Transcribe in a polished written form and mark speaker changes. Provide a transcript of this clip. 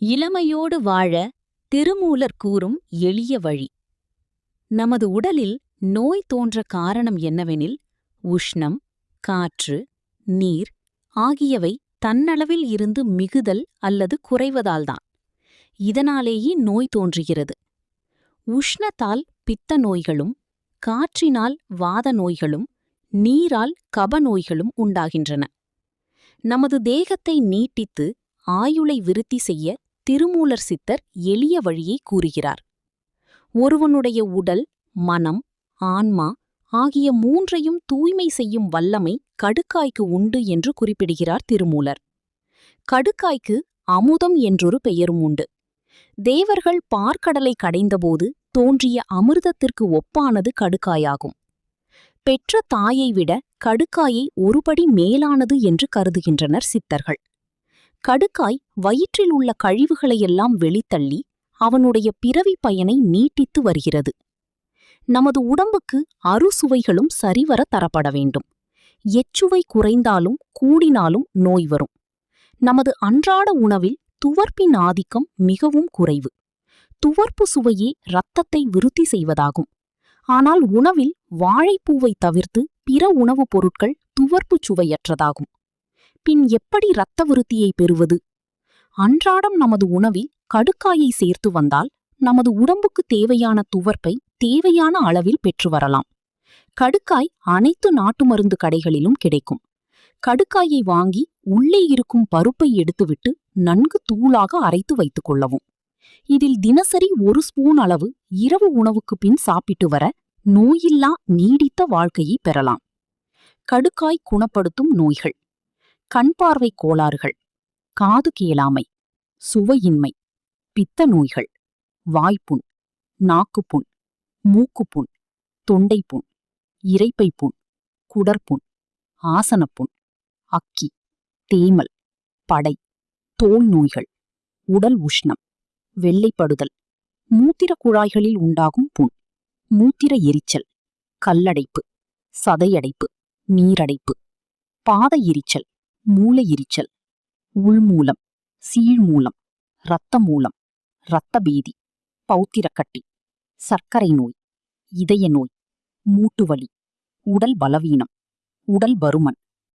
Speaker 1: இளமையோடு வாழ திருமூலர் கூறும் எளிய வழி. நமது உடலில் நோய் தோன்ற காரணம் என்னவெனில், உஷ்ணம், காற்று, நீர் ஆகியவை தன்னளவில் இருந்து மிகுதல் அல்லது குறைவதால்தான். இதனாலேயே நோய் தோன்றுகிறது. உஷ்ணத்தால் பித்த நோய்களும், காற்றினால் வாத நோய்களும், நீரால் கப நோய்களும் உண்டாகின்றன. நமது தேகத்தை நீட்டித்து ஆயுளை விருத்தி செய்ய திருமூலர் சித்தர் எளிய வழியை கூறுகிறார். ஒருவனுடைய உடல், மனம், ஆன்மா ஆகிய மூன்றையும் தூய்மை செய்யும் வல்லமை கடுக்காய்க்கு உண்டு என்று குறிப்பிடுகிறார் திருமூலர். கடுக்காய்க்கு அமுதம் என்றொரு பெயரும் உண்டு. தேவர்கள் பார்க்கடலை கடைந்தபோது தோன்றிய அமிர்தத்திற்கு ஒப்பானது கடுக்காயாகும். பெற்ற தாயை விட கடுக்காயை ஒருபடி மேலானது என்று கருதுகின்றனர் சித்தர்கள். கடுக்காய் வயிற்றில் உள்ள கழிவுகளையெல்லாம் வெளித்தள்ளி அவனுடைய பிறவி பயனை நீட்டித்து வருகிறது. நமது உடம்புக்கு அறுசுவைகளும் சரிவர தரப்பட வேண்டும். எச்சுவை குறைந்தாலும் கூடினாலும் நோய் வரும். நமது அன்றாட உணவில் துவர்ப்பின் ஆதிக்கம் மிகவும் குறைவு. துவர்ப்பு சுவையே இரத்தத்தை விருத்தி செய்வதாகும். ஆனால் உணவில் வாழைப்பூவை தவிர்த்து பிற உணவுப் பொருட்கள் துவர்ப்பு சுவையற்றதாகும். பின் எப்படி இரத்த விருத்தியை பெறுவது? அன்றாடம் நமது உணவில் கடுக்காயை சேர்த்து வந்தால் நமது உடம்புக்கு தேவையான துவர்ப்பை தேவையான அளவில் பெற்று வரலாம். கடுக்காய் அனைத்து நாட்டு மருந்து கடைகளிலும் கிடைக்கும். கடுக்காயை வாங்கி உள்ளே இருக்கும் பருப்பை எடுத்துவிட்டு நன்கு தூளாக அரைத்து வைத்துக் கொள்ளவும். இதில் தினசரி 1 ஸ்பூன் அளவு இரவு உணவுக்கு பின் சாப்பிட்டு வர நோயில்லா நீடித்த வாழ்க்கையை பெறலாம். கடுக்காய் குணப்படுத்தும் நோய்கள்: கண் பார்வை கோளாறுகள், காது கேளாமை, சுவையின்மை, பித்த நோய்கள், வாய்ப்புண், நாக்குப்புண், மூக்குப்புண், தொண்டைப்புண், இரைப்பைப்புண், குடற்புண், ஆசனப்புண், அக்கி, தேமல், படை, தோல் நோய்கள், உடல் உஷ்ணம், வெள்ளைப்படுதல், மூத்திர குழாய்களில் உண்டாகும் புண், மூத்திர எரிச்சல், கல்லடைப்பு, சதையடைப்பு, நீரடைப்பு, பாத எரிச்சல், மூளை எரிச்சல், உள்மூலம், சீழ்மூலம், இரத்த மூலம், இரத்தபேதி, பௌத்திரக்கட்டி, சர்க்கரை நோய், இதய நோய், மூட்டுவலி, உடல் பலவீனம், உடல் பருமன்,